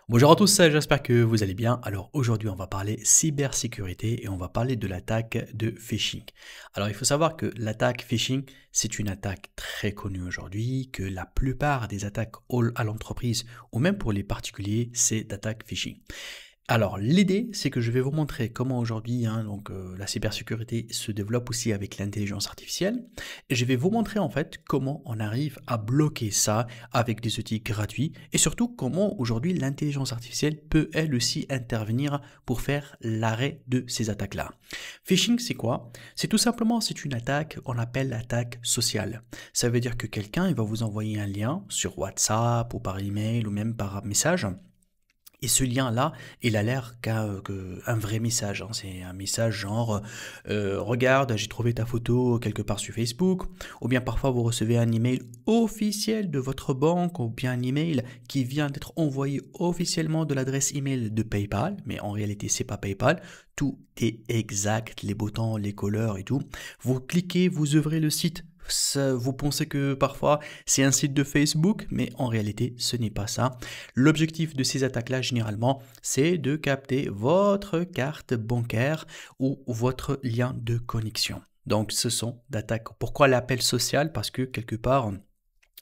Bonjour à tous, j'espère que vous allez bien. Alors aujourd'hui, on va parler cybersécurité et on va parler de l'attaque de phishing. Alors il faut savoir que l'attaque phishing, c'est une attaque très connue aujourd'hui, que la plupart des attaques à l'entreprise ou même pour les particuliers, c'est d'attaque phishing. Alors, l'idée, c'est que je vais vous montrer comment aujourd'hui, la cybersécurité se développe aussi avec l'intelligence artificielle. Et je vais vous montrer en fait comment on arrive à bloquer ça avec des outils gratuits et surtout comment aujourd'hui l'intelligence artificielle peut elle aussi intervenir pour faire l'arrêt de ces attaques-là. Phishing, c'est quoi? C'est tout simplement, c'est une attaque qu'on appelle l'attaque sociale. Ça veut dire que quelqu'un, il va vous envoyer un lien sur WhatsApp ou par email ou même par message. Et ce lien-là, il a l'air qu'un vrai message, hein. C'est un message genre regarde, j'ai trouvé ta photo quelque part sur Facebook. Ou bien parfois vous recevez un email officiel de votre banque ou bien un email qui vient d'être envoyé officiellement de l'adresse email de PayPal. Mais en réalité, c'est pas PayPal. Tout est exact, les boutons, les couleurs et tout. Vous cliquez, vous ouvrez le site. Vous pensez que parfois c'est un site de Facebook, mais en réalité ce n'est pas ça. L'objectif de ces attaques-là généralement, c'est de capter votre carte bancaire ou votre lien de connexion. Donc ce sont d'attaques. Pourquoi l'appel social? Parce que quelque part,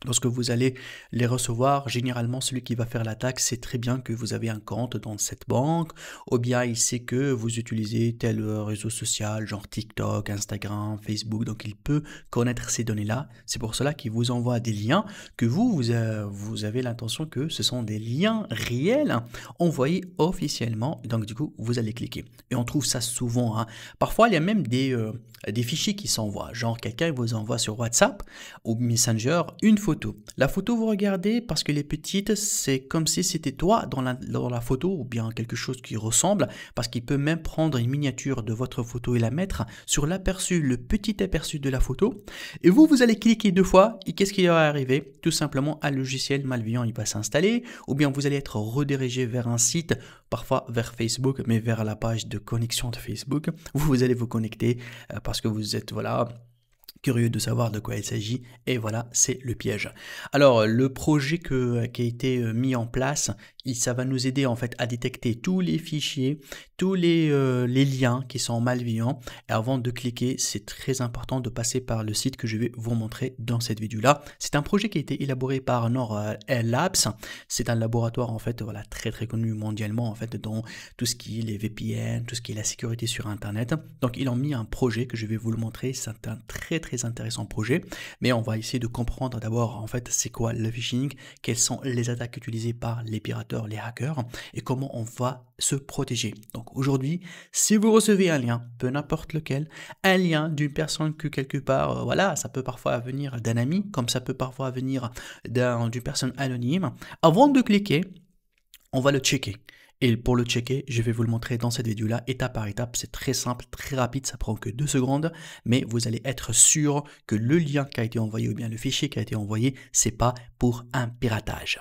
lorsque vous allez les recevoir, généralement celui qui va faire l'attaque sait très bien que vous avez un compte dans cette banque, ou bien il sait que vous utilisez tel réseau social, genre TikTok, Instagram, Facebook, donc il peut connaître ces données-là. C'est pour cela qu'il vous envoie des liens que vous avez l'intention que ce sont des liens réels envoyés officiellement, donc du coup vous allez cliquer. Et on trouve ça souvent, hein. Parfois il y a même des fichiers qui s'envoient, genre quelqu'un vous envoie sur WhatsApp ou Messenger une photo. La photo, vous regardez parce qu'elle est petite, c'est comme si c'était toi dans la photo ou bien quelque chose qui ressemble, parce qu'il peut même prendre une miniature de votre photo et la mettre sur l'aperçu, le petit aperçu de la photo. Et vous allez cliquer deux fois et qu'est-ce qui va arriver? Tout simplement, un logiciel malveillant, il va s'installer ou bien vous allez être redirigé vers un site, parfois vers Facebook, mais vers la page de connexion de Facebook. Vous allez vous connecter parce que vous êtes, voilà, curieux de savoir de quoi il s'agit, et voilà, c'est le piège. Alors, le projet qui a été mis en place, ça va nous aider en fait à détecter tous les fichiers, tous les liens qui sont malveillants. Et avant de cliquer, c'est très important de passer par le site que je vais vous montrer dans cette vidéo-là. C'est un projet qui a été élaboré par Nord Labs. C'est un laboratoire en fait, voilà, très très connu mondialement en fait dans tout ce qui est les VPN, tout ce qui est la sécurité sur Internet. Donc, ils ont mis un projet que je vais vous le montrer. C'est un très intéressant projet, mais on va essayer de comprendre d'abord en fait c'est quoi le phishing, quelles sont les attaques utilisées par les pirateurs, les hackers et comment on va se protéger. Donc aujourd'hui, si vous recevez un lien, peu n'importe lequel, un lien d'une personne que quelque part, voilà, ça peut parfois venir d'un ami, comme ça peut parfois venir d'une personne anonyme, avant de cliquer, on va le checker. Et pour le checker, je vais vous le montrer dans cette vidéo-là, étape par étape. C'est très simple, très rapide, ça prend que 2 secondes, mais vous allez être sûr que le lien qui a été envoyé ou bien le fichier qui a été envoyé, c'est pas pour un piratage.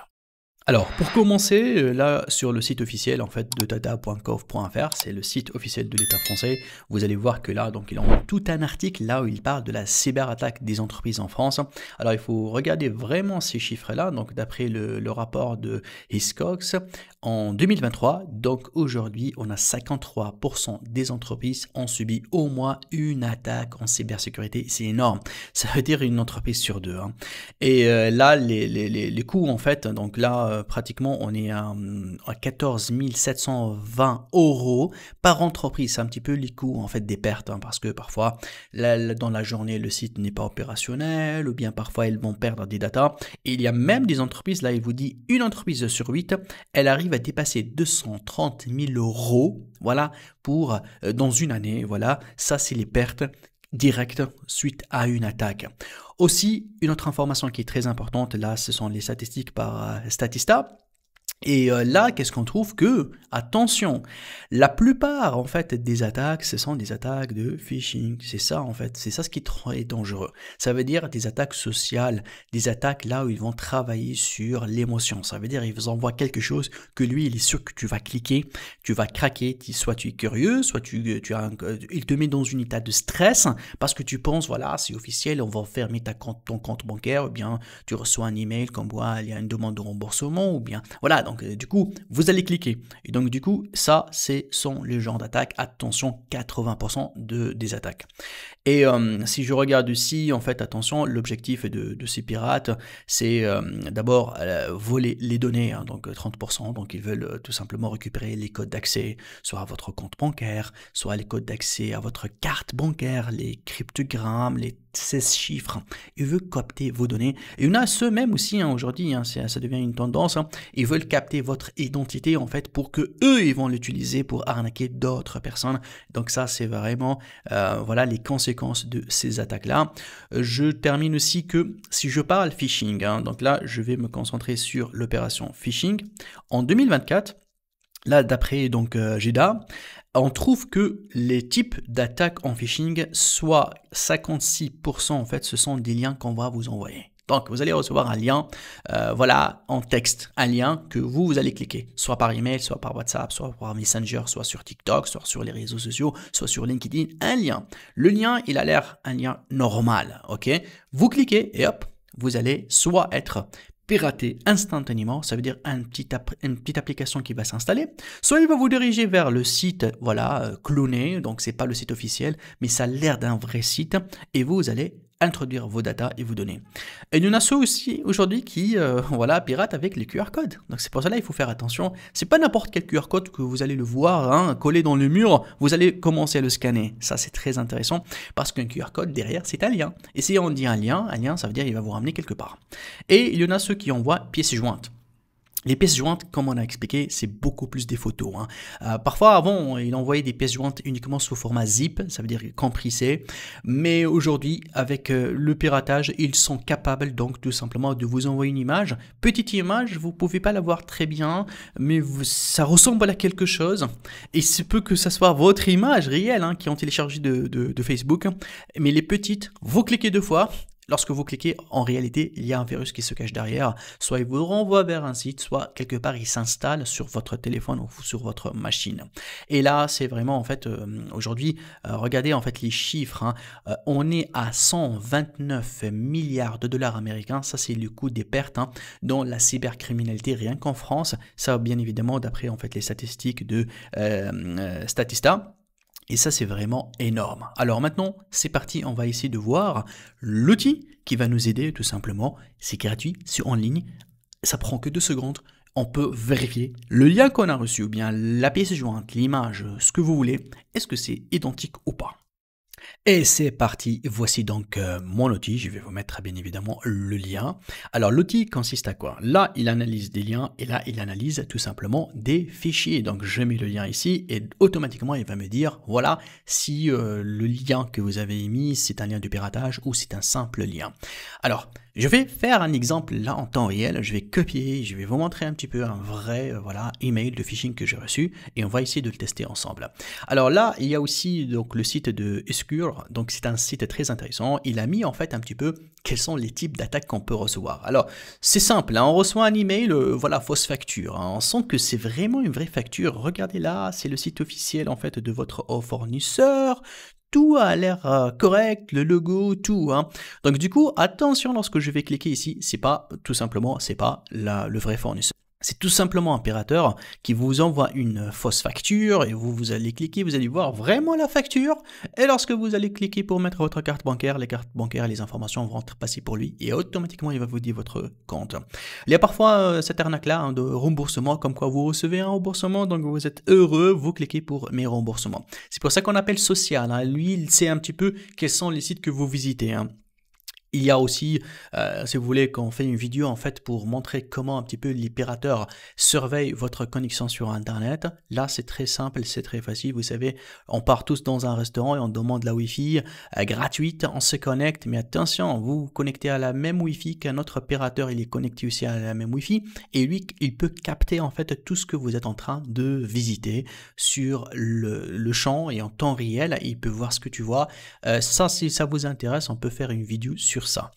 Alors, pour commencer, là, sur le site officiel, en fait, de data.gov.fr, c'est le site officiel de l'État français. Vous allez voir que là, donc, il en a tout un article là où il parle de la cyberattaque des entreprises en France. Alors, il faut regarder vraiment ces chiffres-là. Donc, d'après le rapport de Hiscox, en 2023, donc aujourd'hui, on a 53% des entreprises ont subi au moins une attaque en cybersécurité. C'est énorme. Ça veut dire une entreprise sur deux, hein. Et là, les coûts, en fait, donc là, pratiquement on est à 14 720 € par entreprise. C'est un petit peu les coûts en fait des pertes, hein, parce que parfois dans la journée le site n'est pas opérationnel ou bien parfois elles vont perdre des datas. Et il y a même des entreprises, là il vous dit une entreprise sur 8, elle arrive à dépasser 230 000 €, voilà, pour dans une année. Voilà, ça c'est les pertes direct suite à une attaque. Aussi, une autre information qui est très importante, là, ce sont les statistiques par Statista. Et là, qu'est-ce qu'on trouve? Que, attention, la plupart en fait des attaques, ce sont des attaques de phishing. C'est ça en fait, c'est ça ce qui est dangereux. Ça veut dire des attaques sociales, des attaques là où ils vont travailler sur l'émotion. Ça veut dire ils vous envoient quelque chose que lui, il est sûr que tu vas cliquer, tu vas craquer, soit tu es curieux, soit il te met dans une état de stress parce que tu penses, voilà, c'est officiel, on va fermer ton compte bancaire, ou bien tu reçois un email comme quoi il y a une demande de remboursement, ou bien, voilà, donc donc du coup, vous allez cliquer. Et donc du coup, ça, c'est sont les genres d'attaques. Attention, 80% des attaques. Et si je regarde ici, en fait, attention, l'objectif de ces pirates, c'est d'abord voler les données, hein, donc 30%. Donc ils veulent tout simplement récupérer les codes d'accès, soit à votre compte bancaire, soit les codes d'accès à votre carte bancaire, les cryptogrammes, les 16 chiffres. Ils veulent capter vos données. Et il y en a ceux même aussi, hein, aujourd'hui, hein, ça devient une tendance. Hein, ils veulent capter votre identité, en fait, pour que eux, ils vont l'utiliser pour arnaquer d'autres personnes. Donc ça, c'est vraiment, voilà, les conséquences de ces attaques-là. Je termine aussi que si je parle phishing, hein, donc là, je vais me concentrer sur l'opération phishing. En 2024, là, d'après donc GEDA, on trouve que les types d'attaques en phishing, soit 56% en fait, ce sont des liens qu'on va vous envoyer. Donc, vous allez recevoir un lien, voilà, en texte, un lien que vous allez cliquer, soit par email, soit par WhatsApp, soit par Messenger, soit sur TikTok, soit sur les réseaux sociaux, soit sur LinkedIn, un lien. Le lien, il a l'air un lien normal, ok? Vous cliquez et hop, vous allez soit être pirater instantanément, ça veut dire une petite application qui va s'installer, soit il va vous diriger vers le site, voilà, cloné, donc c'est pas le site officiel, mais ça a l'air d'un vrai site, et vous allez introduire vos datas et vos données. Et il y en a ceux aussi aujourd'hui qui voilà, piratent avec les QR codes. Donc c'est pour cela il faut faire attention. C'est pas n'importe quel QR code que vous allez le voir hein, collé dans le mur, vous allez commencer à le scanner. Ça c'est très intéressant parce qu'un QR code derrière c'est un lien. Et si on dit un lien ça veut dire qu'il va vous ramener quelque part. Et il y en a ceux qui envoient pièces jointes. Les pièces jointes, comme on a expliqué, c'est beaucoup plus des photos. Hein. Parfois, avant, il envoyait des pièces jointes uniquement sous format zip, ça veut dire compressé. Mais aujourd'hui, avec le piratage, ils sont capables donc tout simplement de vous envoyer une image. Petite image, vous pouvez pas la voir très bien, mais ça ressemble à quelque chose. Et il se peut que ça soit votre image réelle hein, qui ont téléchargé de Facebook. Mais les petites, vous cliquez 2 fois. Lorsque vous cliquez, en réalité, il y a un virus qui se cache derrière. Soit il vous renvoie vers un site, soit quelque part il s'installe sur votre téléphone ou sur votre machine. Et là, c'est vraiment en fait, aujourd'hui, regardez en fait les chiffres. Hein. On est à 129 milliards de dollars américains. Ça, c'est le coût des pertes hein, dans la cybercriminalité rien qu'en France. Ça, bien évidemment, d'après en fait les statistiques de Statista. Et ça, c'est vraiment énorme. Alors maintenant, c'est parti, on va essayer de voir l'outil qui va nous aider tout simplement. C'est gratuit, c'est en ligne, ça prend que 2 secondes. On peut vérifier le lien qu'on a reçu ou bien la pièce jointe, l'image, ce que vous voulez. Est-ce que c'est identique ou pas? Et c'est parti, voici donc mon outil, je vais vous mettre bien évidemment le lien. Alors l'outil consiste à quoi? Là, il analyse des liens et là, il analyse tout simplement des fichiers. Donc je mets le lien ici et automatiquement, il va me dire, voilà, si le lien que vous avez émis, c'est un lien de piratage ou c'est un simple lien. Alors, je vais faire un exemple là en temps réel, je vais copier, je vais vous montrer un petit peu un vrai voilà, email de phishing que j'ai reçu et on va essayer de le tester ensemble. Alors là, il y a aussi donc, le site de Escure, donc c'est un site très intéressant, il a mis en fait un petit peu quels sont les types d'attaques qu'on peut recevoir. Alors c'est simple, hein, on reçoit un email, voilà, fausse facture, hein, on sent que c'est vraiment une vraie facture, regardez là, c'est le site officiel en fait de votre fournisseur, tout a l'air correct, le logo, tout. Hein. Donc du coup, attention lorsque je vais cliquer ici, c'est pas tout simplement, c'est pas le vrai fournisseur. C'est tout simplement un pirateur qui vous envoie une fausse facture et vous allez cliquer, vous allez voir vraiment la facture. Et lorsque vous allez cliquer pour mettre votre carte bancaire, les cartes bancaires, les informations vont être passées pour lui et automatiquement il va vous dire votre compte. Il y a parfois cette arnaque-là hein, de remboursement, comme quoi vous recevez un remboursement, donc vous êtes heureux, vous cliquez pour mes remboursements. C'est pour ça qu'on appelle social. Hein. Lui, il sait un petit peu quels sont les sites que vous visitez. Hein. Il y a aussi, si vous voulez, qu'on fait une vidéo en fait pour montrer comment un petit peu les pirates surveillent votre connexion sur Internet. Là, c'est très simple, c'est très facile. Vous savez, on part tous dans un restaurant et on demande la Wi-Fi gratuite, on se connecte. Mais attention, vous vous connectez à la même Wi-Fi qu'un autre pirateur, il est connecté aussi à la même Wi-Fi. Et lui, il peut capter en fait tout ce que vous êtes en train de visiter sur le champ et en temps réel. Il peut voir ce que tu vois. Ça, si ça vous intéresse, on peut faire une vidéo sur ça.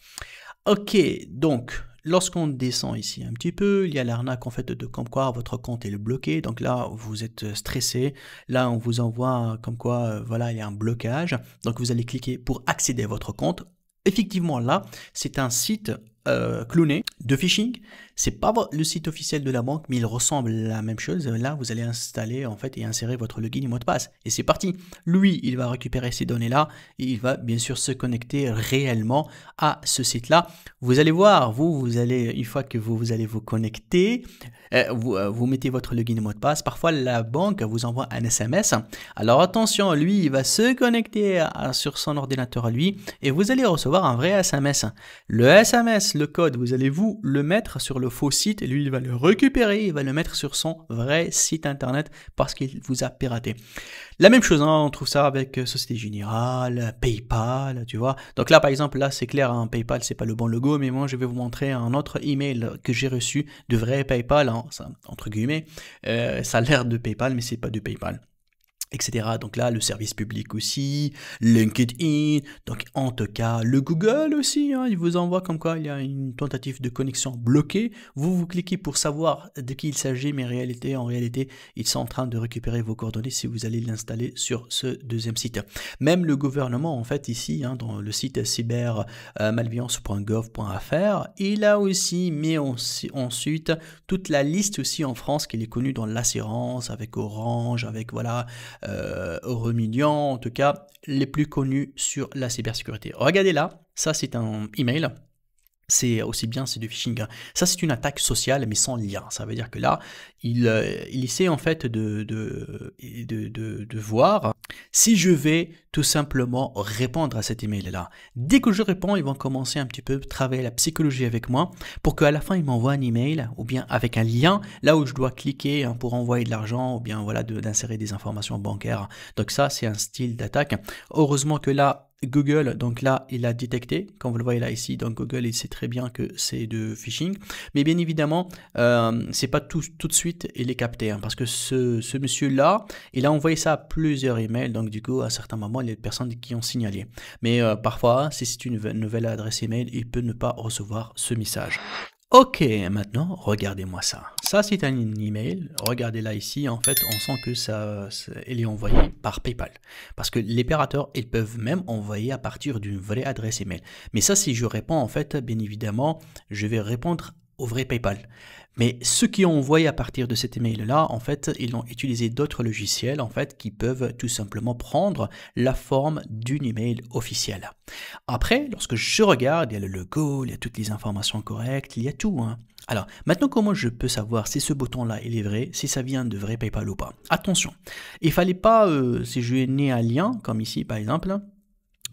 Ok, donc lorsqu'on descend ici un petit peu, il y a l'arnaque en fait de comme quoi votre compte est bloqué. Donc là, vous êtes stressé. Là, on vous envoie comme quoi, voilà, il y a un blocage. Donc vous allez cliquer pour accéder à votre compte. Effectivement, là, c'est un site cloné de phishing. C'est pas le site officiel de la banque, mais il ressemble à la même chose. Là, vous allez installer en fait et insérer votre login et mot de passe. Et c'est parti. Lui, il va récupérer ces données-là et il va bien sûr se connecter réellement à ce site-là. Vous allez voir, vous allez, une fois que vous allez vous connecter, vous mettez votre login et mot de passe. Parfois, la banque vous envoie un SMS. Alors attention, lui, il va se connecter sur son ordinateur à lui et vous allez recevoir un vrai SMS. Le SMS, le code, vous allez vous le mettre sur le faux site et lui, il va le récupérer, il va le mettre sur son vrai site internet parce qu'il vous a piraté. La même chose, hein, on trouve ça avec Société Générale, PayPal, tu vois. Donc là, par exemple, là, c'est clair, hein, PayPal, c'est pas le bon logo, mais moi, je vais vous montrer un autre email que j'ai reçu de vrai PayPal, hein, ça, entre guillemets. Ça a l'air de PayPal, mais c'est pas de PayPal, etc. Donc là, le service public aussi, LinkedIn, donc en tout cas, le Google aussi, hein, il vous envoie comme quoi il y a une tentative de connexion bloquée. Vous cliquez pour savoir de qui il s'agit, mais en réalité, ils sont en train de récupérer vos coordonnées si vous allez l'installer sur ce deuxième site. Même le gouvernement, en fait, ici, hein, dans le site cybermalveillance.gov.fr, il a aussi mis ensuite toute la liste aussi en France qui est connue dans l'assurance, avec Orange, avec voilà, Euromillions, en tout cas les plus connus sur la cybersécurité. Regardez là, ça c'est un email. C'est aussi bien, c'est du phishing. Ça, c'est une attaque sociale, mais sans lien. Ça veut dire que là, il essaie en fait de voir si je vais tout simplement répondre à cet email-là. Dès que je réponds, ils vont commencer un petit peu à travailler la psychologie avec moi pour qu'à la fin, ils m'envoient un email ou bien avec un lien là où je dois cliquer hein, pour envoyer de l'argent ou bien voilà d'insérer des informations bancaires. Donc ça, c'est un style d'attaque. Heureusement que là, Google, donc là, il a détecté, comme vous le voyez là ici, donc Google, il sait très bien que c'est de phishing, mais bien évidemment, c'est pas tout de suite, il est capté, hein, parce que ce monsieur-là, il a envoyé ça à plusieurs emails, donc du coup, à certains moments, il y a des personnes qui ont signalé. Mais parfois, si c'est une nouvelle adresse email, il peut ne pas recevoir ce message. Ok, maintenant, regardez-moi ça. Ça, c'est un email. Regardez là ici, en fait, on sent que il est envoyé par PayPal. Parce que les opérateurs, ils peuvent même envoyer à partir d'une vraie adresse email. Mais ça, si je réponds, en fait, bien évidemment, je vais répondre au vrai PayPal. Mais ceux qui ont envoyé à partir de cet email-là, en fait, ils ont utilisé d'autres logiciels, en fait, qui peuvent tout simplement prendre la forme d'une email officielle. Après, lorsque je regarde, il y a le logo, il y a toutes les informations correctes, il y a tout, hein. Alors, maintenant, comment je peux savoir si ce bouton-là, il est vrai, si ça vient de vrai PayPal ou pas? Attention, il fallait pas, si je n'ai un lien, comme ici, par exemple,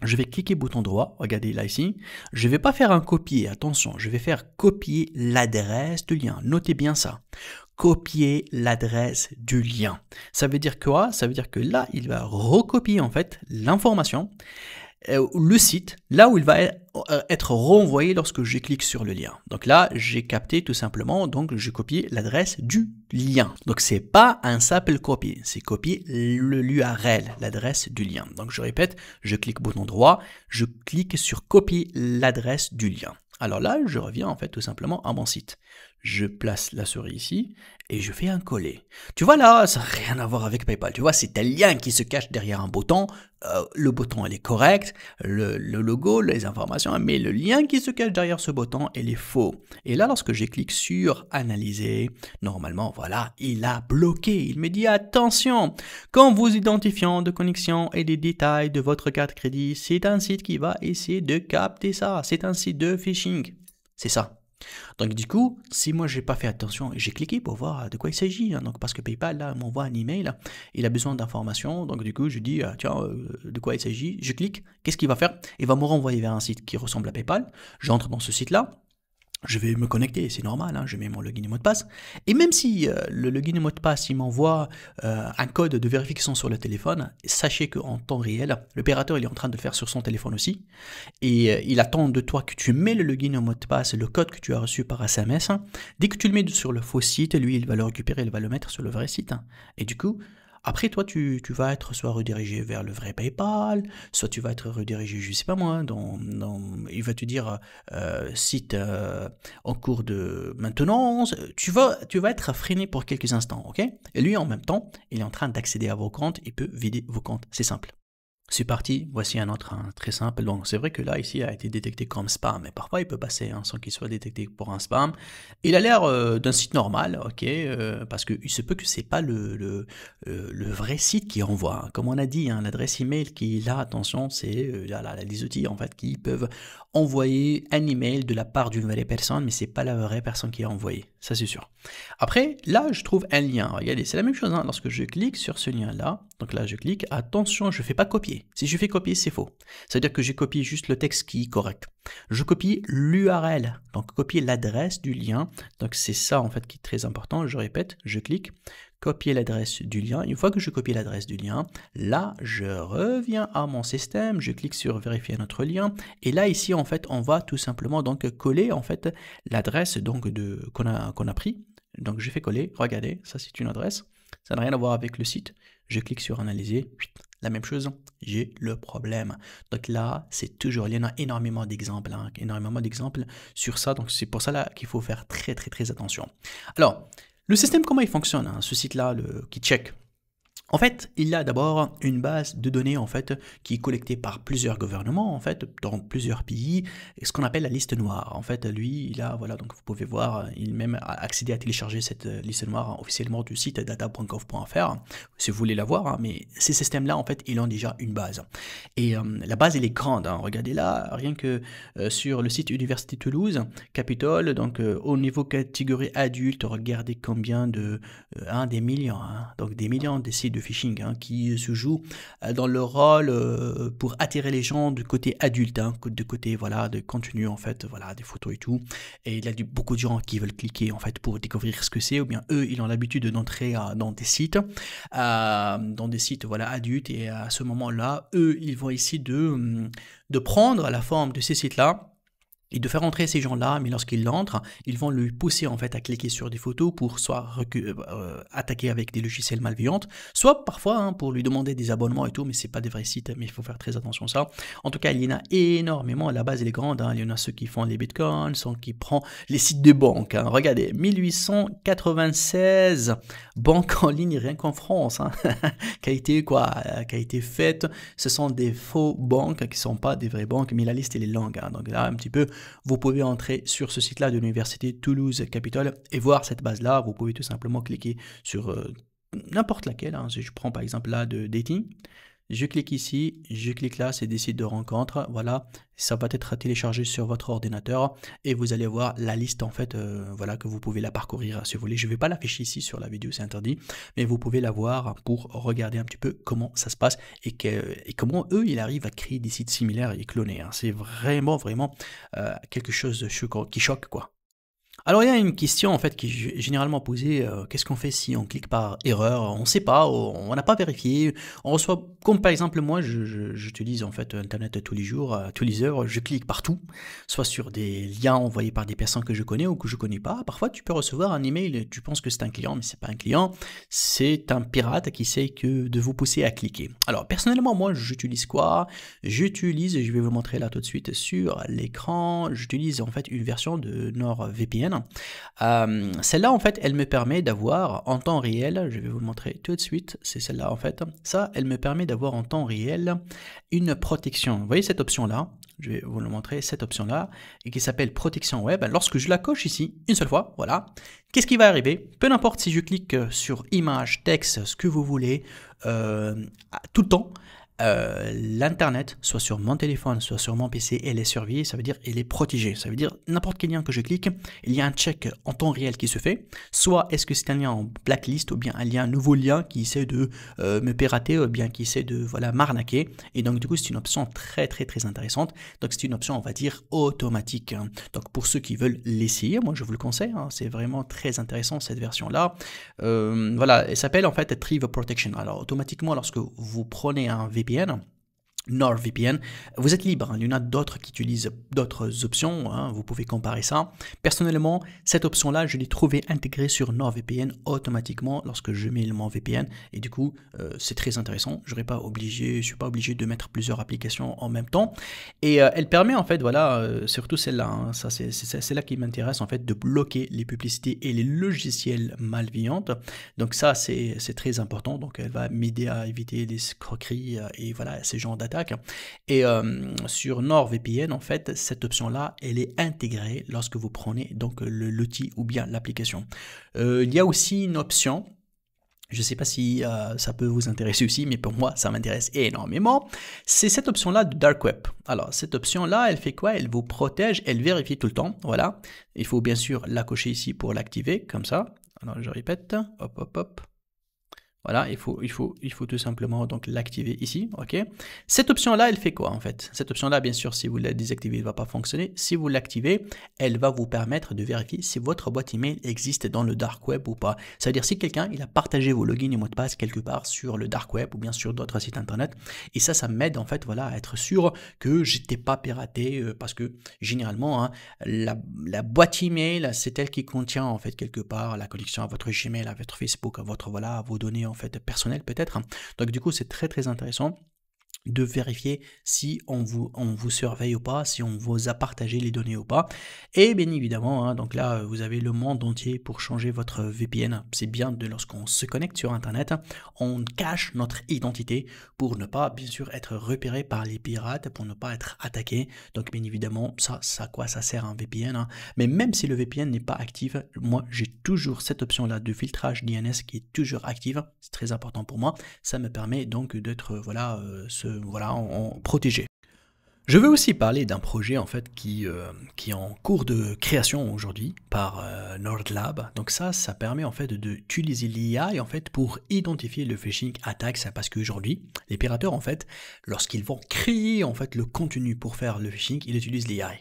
je vais cliquer bouton droit, regardez là ici, je ne vais pas faire un copier, attention, je vais faire copier l'adresse du lien, notez bien ça, copier l'adresse du lien. Ça veut dire quoi? Ça veut dire que là, il va recopier en fait l'information, le site, là où il va être renvoyé lorsque je clique sur le lien. Donc là, j'ai capté tout simplement, donc j'ai copié l'adresse du lien. Donc c'est pas un simple copier, c'est copier l'URL, l'adresse du lien. Donc je répète, je clique bouton droit, je clique sur copier l'adresse du lien. Alors là, je reviens en fait tout simplement à mon site. Je place la souris ici et je fais un coller. Tu vois là, ça n'a rien à voir avec PayPal. Tu vois, c'est un lien qui se cache derrière un bouton. Le bouton, il est correct, le logo, les informations, mais le lien qui se cache derrière ce bouton, il est faux. Et là, lorsque je clique sur analyser, normalement, voilà, il a bloqué. Il me dit attention, quand vous identifiant de connexion et des détails de votre carte crédit, c'est un site qui va essayer de capter ça. C'est un site de phishing. C'est ça. Donc du coup, si moi j'ai pas fait attention, j'ai cliqué pour voir de quoi il s'agit, hein, donc parce que PayPal là m'envoie un email, il a besoin d'informations, donc du coup je dis tiens de quoi il s'agit, je clique, qu'est-ce qu'il va faire? Il va me renvoyer vers un site qui ressemble à PayPal, j'entre dans ce site là. Je vais me connecter, c'est normal, hein, je mets mon login et mot de passe. Et même si le login et mot de passe, il m'envoie un code de vérification sur le téléphone, sachez qu'en temps réel, l'opérateur il est en train de le faire sur son téléphone aussi. Et il attend de toi que tu mets le login et mot de passe, le code que tu as reçu par SMS. Dès que tu le mets sur le faux site, lui, il va le récupérer, il va le mettre sur le vrai site. Et du coup, après, toi, tu vas être soit redirigé vers le vrai PayPal, soit tu vas être redirigé, je ne sais pas moi, il va te dire site en cours de maintenance. Tu vas être freiné pour quelques instants, ok? Et lui, en même temps, il est en train d'accéder à vos comptes, il peut vider vos comptes. C'est simple. C'est parti, voici un autre très simple. Donc c'est vrai que là, ici, a été détecté comme spam, mais parfois il peut passer sans qu'il soit détecté pour un spam. Il a l'air d'un site normal, ok, parce qu'il se peut que c'est pas le vrai site qui envoie. Comme on a dit, hein, l'adresse email qu'il a, attention, c'est les outils en fait qui peuvent envoyer un email de la part d'une vraie personne, mais c'est pas la vraie personne qui a envoyé, ça c'est sûr. Après, là, je trouve un lien. Regardez, c'est la même chose, hein, lorsque je clique sur ce lien-là. Donc là, je clique. Attention, je ne fais pas copier. Si je fais copier, c'est faux. C'est-à-dire que j'ai copié juste le texte qui est correct. Je copie l'URL, donc copier l'adresse du lien. Donc c'est ça, en fait, qui est très important. Je répète, je clique, copier l'adresse du lien. Une fois que je copie l'adresse du lien, là, je reviens à mon système. Je clique sur vérifier notre lien. Et là, ici, en fait, on va tout simplement donc coller, en fait, l'adresse donc qu'on a pris. Donc je fais coller, regardez, ça c'est une adresse, ça n'a rien à voir avec le site. Je clique sur analyser, la même chose, j'ai le problème. Donc là, c'est toujours, il y en a énormément d'exemples, sur ça, donc c'est pour ça là qu'il faut faire très très très attention. Alors, le système, comment il fonctionne, hein, ce site-là qui check? En fait, il a d'abord une base de données en fait qui est collectée par plusieurs gouvernements en fait dans plusieurs pays, ce qu'on appelle la liste noire. En fait, lui, il a voilà donc vous pouvez voir, il même accéder à télécharger cette liste noire officiellement du site data.gov.fr si vous voulez la voir. Hein, mais ces systèmes-là en fait, ils ont déjà une base et la base elle est grande. Hein, regardez là, rien que sur le site Université Toulouse, Capitole, donc au niveau catégorie adulte, regardez combien de des millions, hein, donc des millions de sites de phishing hein, qui se joue dans le rôle pour attirer les gens du côté adulte, hein, de côté voilà de contenu en fait, voilà des photos et tout. Et il y a beaucoup de gens qui veulent cliquer en fait pour découvrir ce que c'est, ou bien eux ils ont l'habitude d'entrer dans des sites, voilà adultes, et à ce moment-là, eux ils vont essayer de prendre la forme de ces sites-là et de faire entrer ces gens-là, mais lorsqu'ils entrent, ils vont lui pousser en fait à cliquer sur des photos pour soit attaquer avec des logiciels malveillants, soit parfois hein, pour lui demander des abonnements et tout, mais c'est pas des vrais sites, mais il faut faire très attention à ça. En tout cas, il y en a énormément, la base elle est grande, hein. Il y en a ceux qui font les bitcoins, ceux qui prennent les sites de banque. Hein. Regardez, 1896 banques en ligne rien qu'en France, hein, qui a été faite. Ce sont des faux banques qui sont pas des vraies banques, mais la liste elle est longue. Hein. Donc là un petit peu. Vous pouvez entrer sur ce site-là de l'Université Toulouse Capitole et voir cette base-là. Vous pouvez tout simplement cliquer sur n'importe laquelle. Hein. Si je prends par exemple là de dating, je clique ici, je clique là, c'est des sites de rencontres. Voilà, ça va être téléchargé sur votre ordinateur et vous allez voir la liste en fait, voilà que vous pouvez la parcourir si vous voulez. Je ne vais pas l'afficher ici sur la vidéo, c'est interdit, mais vous pouvez la voir pour regarder un petit peu comment ça se passe et comment eux ils arrivent à créer des sites similaires et clonés. Hein. C'est vraiment quelque chose de qui choque quoi. Alors il y a une question en fait qui est généralement posée, qu'est-ce qu'on fait si on clique par erreur? On ne sait pas, on n'a pas vérifié, on reçoit, comme par exemple moi j'utilise en fait internet tous les jours, tous les heures, je clique partout, soit sur des liens envoyés par des personnes que je connais ou que je ne connais pas. Parfois tu peux recevoir un email, tu penses que c'est un client, mais c'est pas un client, c'est un pirate qui essaye de vous pousser à cliquer. Alors personnellement moi j'utilise quoi? Je vais vous montrer là tout de suite sur l'écran, j'utilise en fait une version de NordVPN. Celle-là en fait elle me permet d'avoir en temps réel, je vais vous le montrer tout de suite, c'est celle-là en fait, ça elle me permet d'avoir en temps réel une protection. Vous voyez cette option là, je vais vous le montrer, cette option là, et qui s'appelle protection web. Lorsque je la coche ici une seule fois, voilà, qu'est-ce qui va arriver? Peu importe si je clique sur image, texte, ce que vous voulez, tout le temps, l'internet, soit sur mon téléphone, soit sur mon PC, elle est surveillée, ça veut dire elle est protégée. Ça veut dire n'importe quel lien que je clique, il y a un check en temps réel qui se fait. Soit est-ce que c'est un lien en blacklist ou bien un nouveau lien qui essaie de me pirater ou bien qui essaie de voilà m'arnaquer. Et donc du coup c'est une option très intéressante. Donc c'est une option on va dire automatique. Donc pour ceux qui veulent l'essayer, moi je vous le conseille. Hein, c'est vraiment très intéressant cette version là. Voilà, elle s'appelle en fait Tree Protection. Alors automatiquement lorsque vous prenez un VPN, NordVPN, vous êtes libre, hein. Il y en a d'autres qui utilisent d'autres options, hein. Vous pouvez comparer ça. Personnellement, cette option-là, je l'ai trouvée intégrée sur NordVPN automatiquement lorsque je mets mon VPN et du coup, c'est très intéressant. Je ne suis pas obligé de mettre plusieurs applications en même temps et elle permet en fait, voilà, surtout celle-là, hein, ça c'est celle-là qui m'intéresse en fait, de bloquer les publicités et les logiciels malveillantes. Donc ça, c'est très important. Donc elle va m'aider à éviter les escroqueries et voilà, ces genres d'attaques. Et sur NordVPN, en fait, cette option-là, elle est intégrée lorsque vous prenez donc l'outil ou bien l'application. Il y a aussi une option. Je ne sais pas si ça peut vous intéresser aussi, mais pour moi, ça m'intéresse énormément. C'est cette option-là de Dark Web. Alors, cette option-là, elle fait quoi? Elle vous protège, elle vérifie tout le temps. Voilà. Il faut bien sûr la cocher ici pour l'activer, comme ça. Alors, je répète. Hop, hop, hop. Voilà, il faut tout simplement donc l'activer ici, ok. Cette option-là, elle fait quoi en fait? Cette option-là, bien sûr, si vous la désactivez, elle ne va pas fonctionner. Si vous l'activez, elle va vous permettre de vérifier si votre boîte email existe dans le dark web ou pas. C'est-à-dire si quelqu'un il a partagé vos logins et mots de passe quelque part sur le dark web ou bien sur d'autres sites internet. Et ça m'aide en fait, voilà, à être sûr que j'étais pas piraté parce que généralement, hein, la boîte email, c'est elle qui contient en fait quelque part la connexion à votre Gmail, à votre Facebook, à votre voilà, à vos données en fait personnel peut-être. Donc du coup c'est très intéressant de vérifier si on vous surveille ou pas, si on vous a partagé les données ou pas. Et bien évidemment, hein, donc là, vous avez le monde entier pour changer votre VPN. C'est bien de lorsqu'on se connecte sur Internet, on cache notre identité pour ne pas, bien sûr, être repéré par les pirates, pour ne pas être attaqué. Donc bien évidemment, ça à quoi ça sert un VPN, hein. Mais même si le VPN n'est pas actif, moi, j'ai toujours cette option-là de filtrage DNS qui est toujours active. C'est très important pour moi. Ça me permet donc d'être, voilà, protégé. Je veux aussi parler d'un projet en fait qui est en cours de création aujourd'hui par NordLab. Donc ça permet en fait d'utiliser l'IA en fait pour identifier le phishing attacks parce qu'aujourd'hui les pirates en fait lorsqu'ils vont créer en fait le contenu pour faire le phishing, ils utilisent l'IA.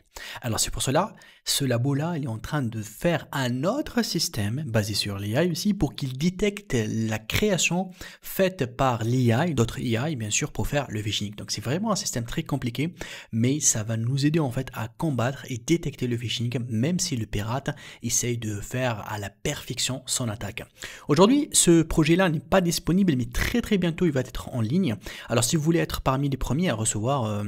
Alors c'est pour cela, ce labo-là, il est en train de faire un autre système basé sur l'IA aussi pour qu'il détecte la création faite par l'IA et d'autres IA bien sûr pour faire le phishing. Donc c'est vraiment un système très compliqué, mais ça va nous aider en fait à combattre et détecter le phishing même si le pirate essaye de faire à la perfection son attaque. Aujourd'hui, ce projet-là n'est pas disponible, mais très bientôt il va être en ligne. Alors si vous voulez être parmi les premiers à recevoir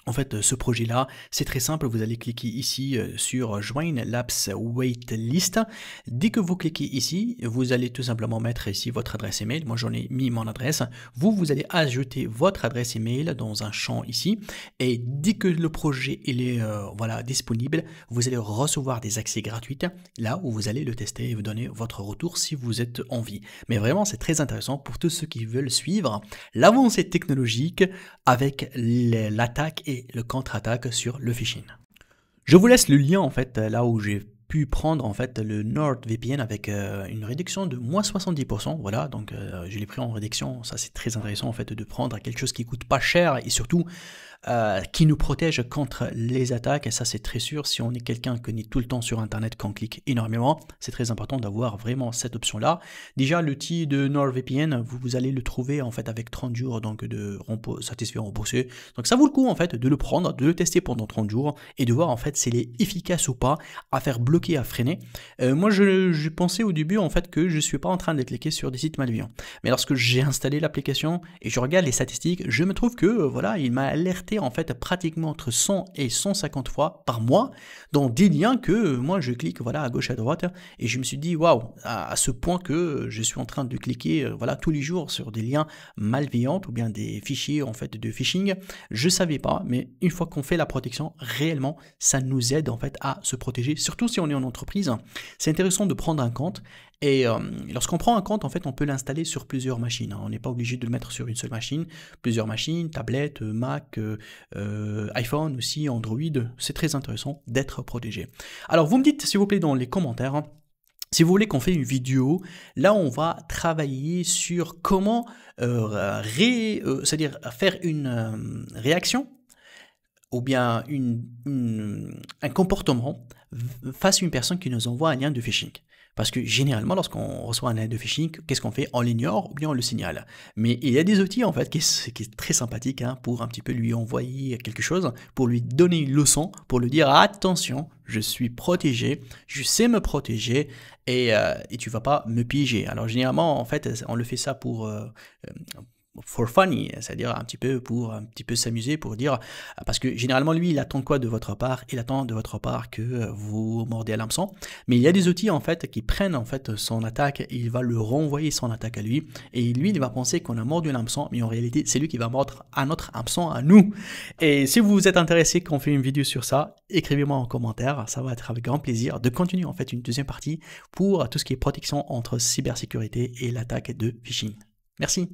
en fait, ce projet-là, c'est très simple, vous allez cliquer ici sur Join Labs Waitlist. Dès que vous cliquez ici, vous allez tout simplement mettre ici votre adresse email. Moi, j'en ai mis mon adresse. Vous allez ajouter votre adresse email dans un champ ici. Et dès que le projet il est voilà, disponible, vous allez recevoir des accès gratuits là où vous allez le tester et vous donner votre retour si vous êtes en vie. Mais vraiment, c'est très intéressant pour tous ceux qui veulent suivre l'avancée technologique avec l'attaque et le contre-attaque sur le phishing. Je vous laisse le lien en fait là où j'ai pu prendre en fait le NordVPN avec une réduction de moins 70%. Voilà, donc je l'ai pris en réduction. Ça c'est très intéressant en fait de prendre quelque chose qui coûte pas cher et surtout qui nous protège contre les attaques. Et ça c'est très sûr. Si on est quelqu'un qui est tout le temps sur internet, qu'on clique énormément, c'est très important d'avoir vraiment cette option là. Déjà l'outil de NordVPN, vous allez le trouver en fait avec 30 jours donc de satisfait remboursé. Donc ça vaut le coup en fait de le prendre, de le tester pendant 30 jours et de voir en fait s'il est efficace ou pas à faire bloquer, à freiner. Moi je pensais au début en fait que je suis pas en train de cliquer sur des sites malveillants. Mais lorsque j'ai installé l'application et je regarde les statistiques, je me trouve que voilà, il m'a alerté en fait pratiquement entre 100 et 150 fois par mois dans des liens que moi je clique voilà à gauche à droite et je me suis dit waouh, à ce point que je suis en train de cliquer voilà tous les jours sur des liens malveillants ou bien des fichiers en fait de phishing. Je savais pas, mais une fois qu'on fait la protection réellement, ça nous aide en fait à se protéger, surtout si on est en entreprise. C'est intéressant de prendre un compte. Et lorsqu'on prend un compte, en fait, on peut l'installer sur plusieurs machines. On n'est pas obligé de le mettre sur une seule machine. Plusieurs machines, tablettes, Mac, iPhone aussi, Android. C'est très intéressant d'être protégé. Alors, vous me dites, s'il vous plaît, dans les commentaires, si vous voulez qu'on fait une vidéo, là on va travailler sur comment c'est-à-dire faire une réaction ou bien un comportement face à une personne qui nous envoie un lien de phishing. Parce que généralement, lorsqu'on reçoit un alerte de phishing, qu'est-ce qu'on fait? On l'ignore ou bien on le signale. Mais il y a des outils en fait qui est très sympathique hein, pour un petit peu lui envoyer quelque chose, pour lui donner une leçon, pour lui dire attention, je suis protégé, je sais me protéger et tu vas pas me piéger. Alors généralement, en fait, on le fait ça for funny, c'est-à-dire pour un petit peu s'amuser, pour dire, parce que généralement lui il attend quoi de votre part? Il attend de votre part que vous mordez à l'hameçon, mais il y a des outils en fait qui prennent en fait son attaque et il va le renvoyer son attaque à lui, et lui il va penser qu'on a mordu l'hameçon, mais en réalité c'est lui qui va mordre à notre hameçon à nous. Et si vous êtes intéressé qu'on fait une vidéo sur ça, écrivez-moi en commentaire, ça va être avec grand plaisir de continuer en fait une deuxième partie pour tout ce qui est protection entre cybersécurité et l'attaque de phishing. Merci.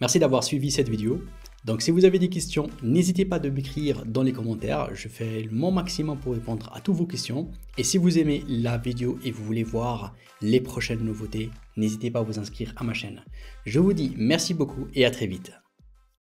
Merci d'avoir suivi cette vidéo. Donc si vous avez des questions, n'hésitez pas de m'écrire dans les commentaires. Je fais mon maximum pour répondre à toutes vos questions. Et si vous aimez la vidéo et vous voulez voir les prochaines nouveautés, n'hésitez pas à vous inscrire à ma chaîne. Je vous dis merci beaucoup et à très vite.